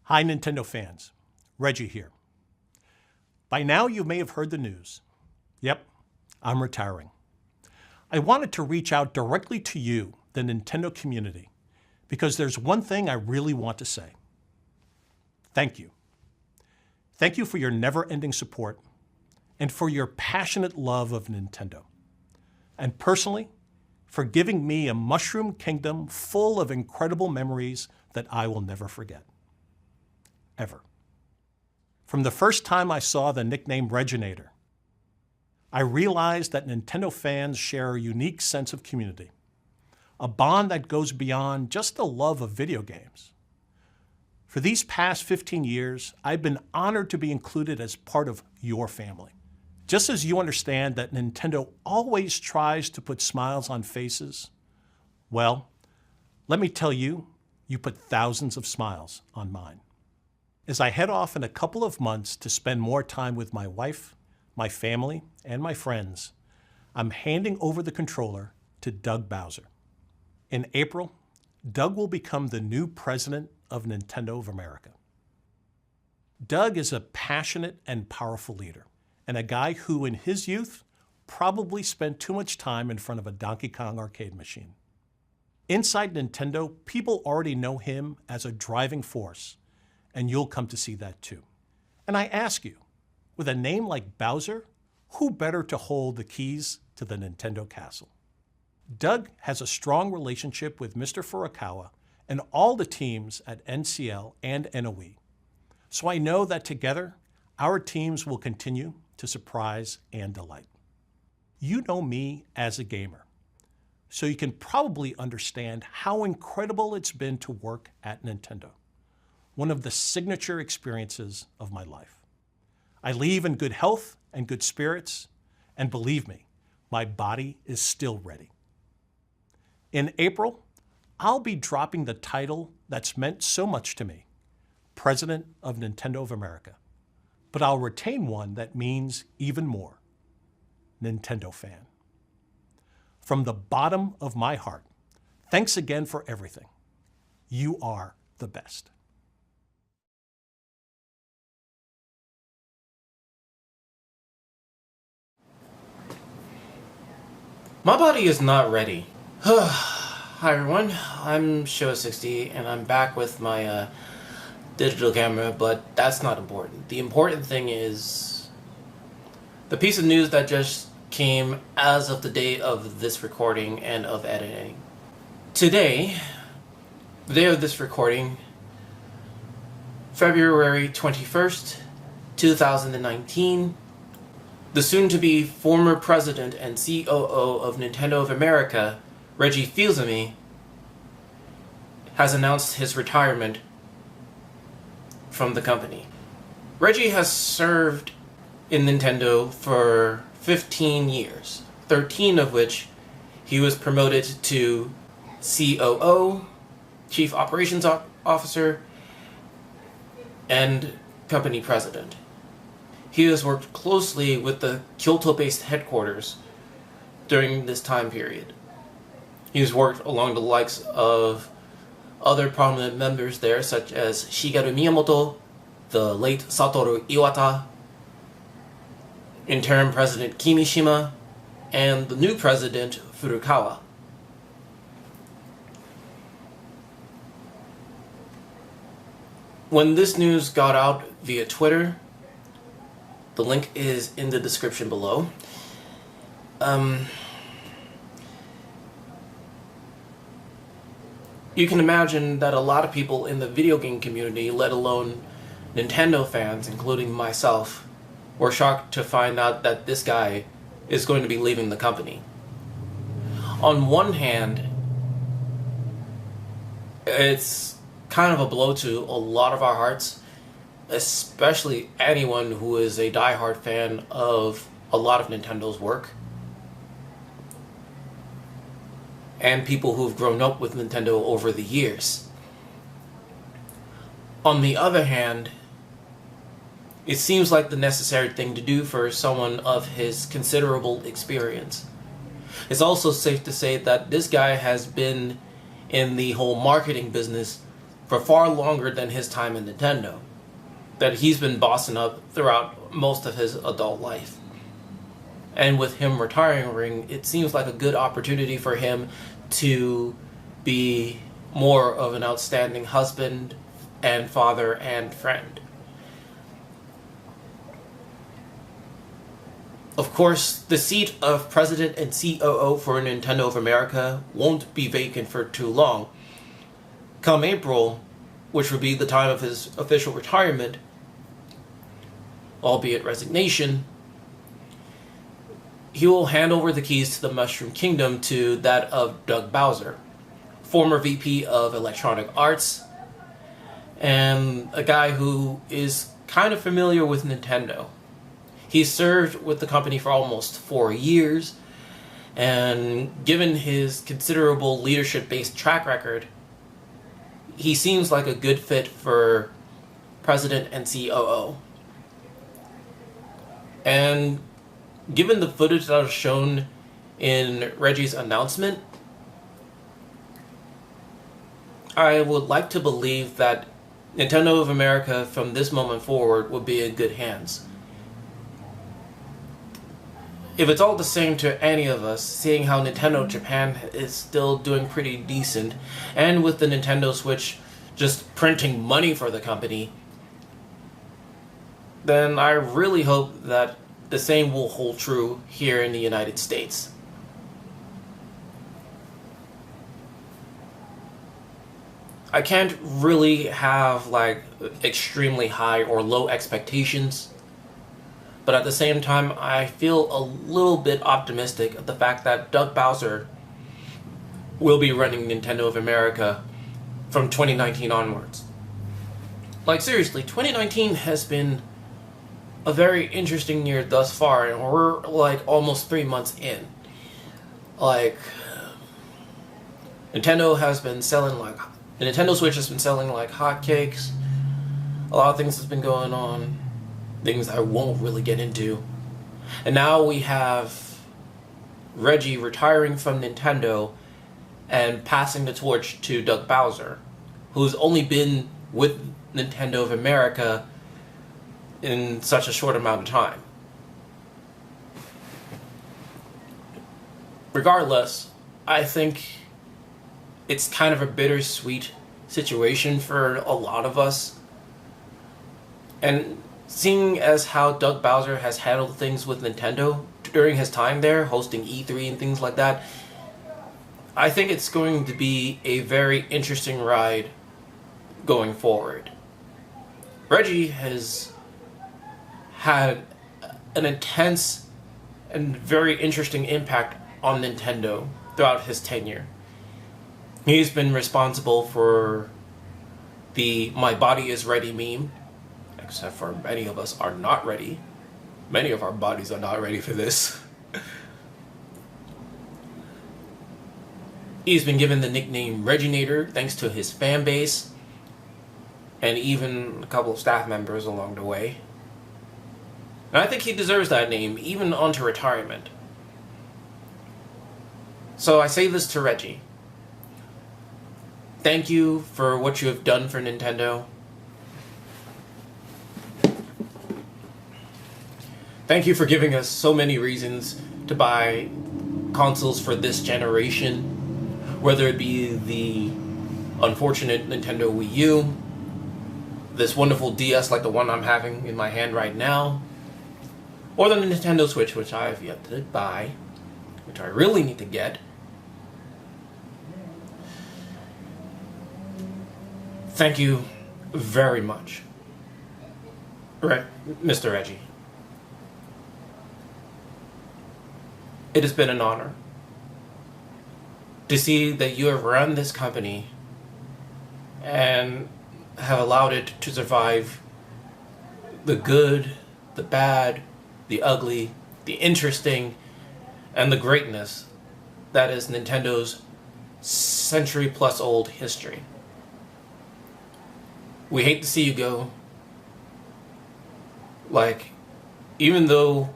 Hi Nintendo fans, Reggie here. By now you may have heard the news. Yep, I'm retiring. I wanted to reach out directly to you, the Nintendo community, because there's one thing I really want to say. Thank you. Thank you for your never-ending support and for your passionate love of Nintendo. And personally, for giving me a Mushroom Kingdom full of incredible memories that I will never forget. Ever. From the first time I saw the nickname Regginator, I realized that Nintendo fans share a unique sense of community, a bond that goes beyond just the love of video games. For these past 15 years, I've been honored to be included as part of your family. Just as you understand that Nintendo always tries to put smiles on faces, well, let me tell you, you put thousands of smiles on mine. As I head off in a couple of months to spend more time with my wife, my family, and my friends, I'm handing over the controller to Doug Bowser. In April, Doug will become the new president of Nintendo of America. Doug is a passionate and powerful leader, and a guy who in his youth probably spent too much time in front of a Donkey Kong arcade machine. Inside Nintendo, people already know him as a driving force, and you'll come to see that too. And I ask you, with a name like Bowser, who better to hold the keys to the Nintendo castle? Doug has a strong relationship with Mr. Furukawa and all the teams at NCL and NOE. So I know that together, our teams will continue to surprise and delight. You know me as a gamer, so you can probably understand how incredible it's been to work at Nintendo, one of the signature experiences of my life. I leave in good health and good spirits, and believe me, my body is still ready. In April, I'll be dropping the title that's meant so much to me, President of Nintendo of America, but I'll retain one that means even more, Nintendo fan. From the bottom of my heart, thanks again for everything. You are the best. My body is not ready. Hi everyone, I'm Showa60 and I'm back with my digital camera, but that's not important. The important thing is the piece of news that just came as of the date of this recording and of editing. Today, the day of this recording, February 21st, 2019, the soon-to-be former president and COO of Nintendo of America, Reggie Fils-Aime, has announced his retirement from the company. Reggie has served in Nintendo for 15 years, 13 of which he was promoted to COO, Chief Operations Officer, and company president. He has worked closely with the Kyoto-based headquarters during this time period. He's worked along the likes of other prominent members there, such as Shigeru Miyamoto, the late Satoru Iwata, interim president Kimishima, and the new president Furukawa. When this news got out via Twitter, the link is in the description below. You can imagine that a lot of people in the video game community, let alone Nintendo fans, including myself, were shocked to find out that this guy is going to be leaving the company. On one hand, it's kind of a blow to a lot of our hearts, especially anyone who is a diehard fan of a lot of Nintendo's work, and people who've grown up with Nintendo over the years. On the other hand, it seems like the necessary thing to do for someone of his considerable experience. It's also safe to say that this guy has been in the whole marketing business for far longer than his time in Nintendo, that he's been bossing up throughout most of his adult life. And with him retiring, it seems like a good opportunity for him to be more of an outstanding husband and father and friend. Of course, the seat of President and COO for Nintendo of America won't be vacant for too long. Come April, which would be the time of his official retirement, albeit resignation, he will hand over the keys to the Mushroom Kingdom to that of Doug Bowser, former VP of Electronic Arts, and a guy who is kind of familiar with Nintendo. He served with the company for almost 4 years, and given his considerable leadership-based track record, he seems like a good fit for President and COO. And given the footage that was shown in Reggie's announcement, I would like to believe that Nintendo of America from this moment forward would be in good hands. If it's all the same to any of us, seeing how Nintendo Japan is still doing pretty decent, and with the Nintendo Switch just printing money for the company, then I really hope that the same will hold true here in the United States. I can't really have like extremely high or low expectations, but at the same time I feel a little bit optimistic of the fact that Doug Bowser will be running Nintendo of America from 2019 onwards. Like seriously, 2019 has been a very interesting year thus far, and we're like almost 3 months in. Like, Nintendo has been selling like, the Nintendo Switch has been selling like hotcakes. A lot of things has been going on, things I won't really get into. And now we have Reggie retiring from Nintendo and passing the torch to Doug Bowser, who's only been with Nintendo of America in such a short amount of time. Regardless, I think it's kind of a bittersweet situation for a lot of us. And seeing as how Doug Bowser has handled things with Nintendo during his time there, hosting E3 and things like that, I think it's going to be a very interesting ride going forward. Reggie has had an intense and very interesting impact on Nintendo throughout his tenure. He's been responsible for the "My body is ready" meme, except for many of us are not ready. Many of our bodies are not ready for this. He's been given the nickname Regginator thanks to his fan base, and even a couple of staff members along the way. And I think he deserves that name, even onto retirement. So I say this to Reggie. Thank you for what you have done for Nintendo. Thank you for giving us so many reasons to buy consoles for this generation, whether it be the unfortunate Nintendo Wii U, this wonderful DS like the one I'm having in my hand right now, or the Nintendo Switch, which I have yet to buy, which I really need to get. Thank you very much, Mr. Reggie. It has been an honor to see that you have run this company and have allowed it to survive the good, the bad, the ugly, the interesting, and the greatness that is Nintendo's century-plus-old history. We hate to see you go. Like, even though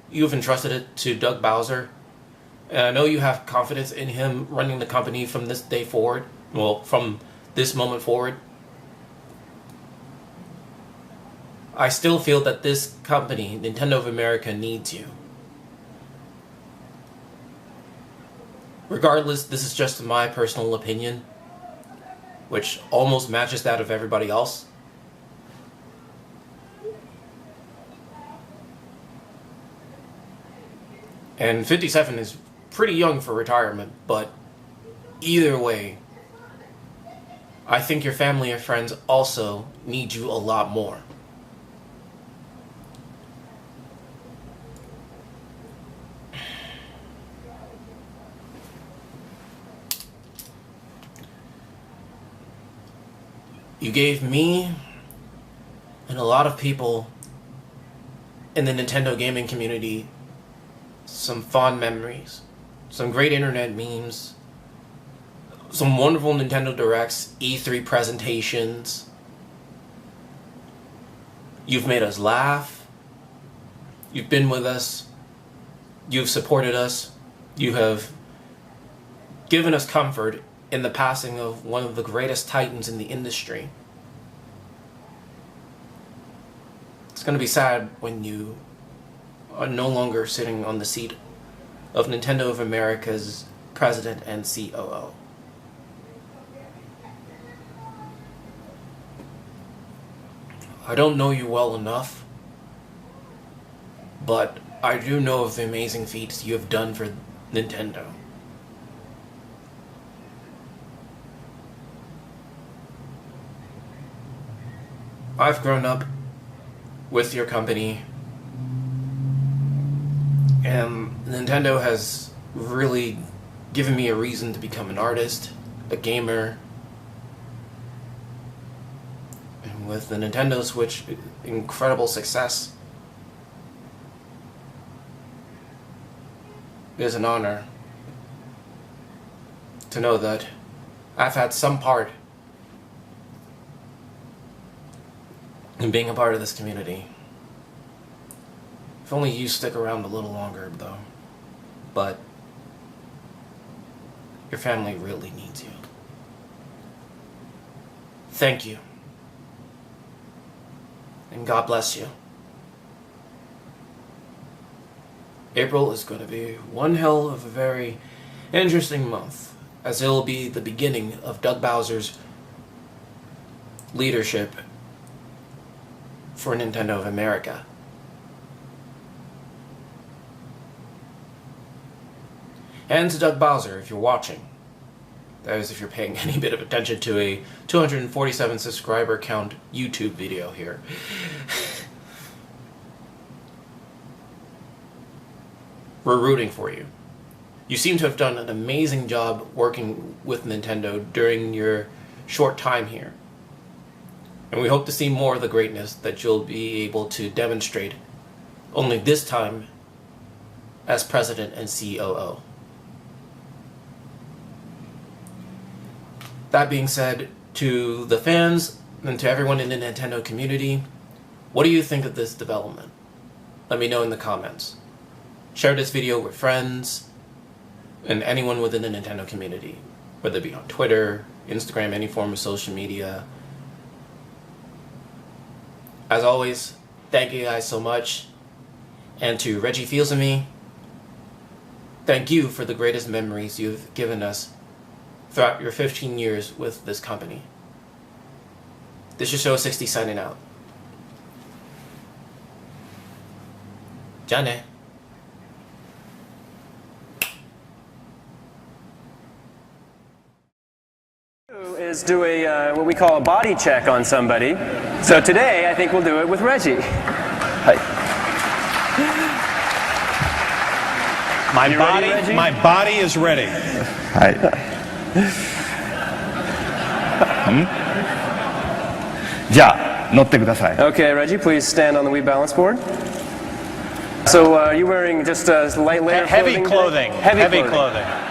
you've entrusted it to Doug Bowser, and I know you have confidence in him running the company from this day forward, well, from this moment forward, I still feel that this company, Nintendo of America, needs you. Regardless, this is just my personal opinion, which almost matches that of everybody else. And 57 is pretty young for retirement, but either way, I think your family and friends also need you a lot more. You gave me and a lot of people in the Nintendo gaming community some fond memories, some great internet memes, some wonderful Nintendo Directs, E3 presentations. You've made us laugh. You've been with us. You've supported us. You have given us comfort in the passing of one of the greatest titans in the industry. It's going to be sad when you are no longer sitting on the seat of Nintendo of America's president and COO. I don't know you well enough, but I do know of the amazing feats you have done for Nintendo. I've grown up with your company, and Nintendo has really given me a reason to become an artist, a gamer, and with the Nintendo Switch, incredible success. It is an honor to know that I've had some part in being a part of this community. If only you stick around a little longer, though. But your family really needs you. Thank you. And God bless you. April is going to be one hell of a very interesting month, as it'll be the beginning of Doug Bowser's leadership for Nintendo of America. And to Doug Bowser, if you're watching, that is if you're paying any bit of attention to a 247 subscriber count YouTube video here. We're rooting for you. You seem to have done an amazing job working with Nintendo during your short time here. And we hope to see more of the greatness that you'll be able to demonstrate, only this time as President and COO. That being said, to the fans and to everyone in the Nintendo community, what do you think of this development? Let me know in the comments. Share this video with friends and anyone within the Nintendo community, whether it be on Twitter, Instagram, any form of social media. As always, thank you guys so much. And to Reggie Fils-Aime, thank you for the greatest memories you've given us throughout your 15 years with this company. This is Showa60 signing out. じゃあね. Is do a what we call a body check on somebody. So today, I think we'll do it with Reggie. Hi. My body is ready. Hi. Okay, Reggie, please stand on the Wii balance board. So, are you wearing just light layer Heavy clothing. Heavy clothing.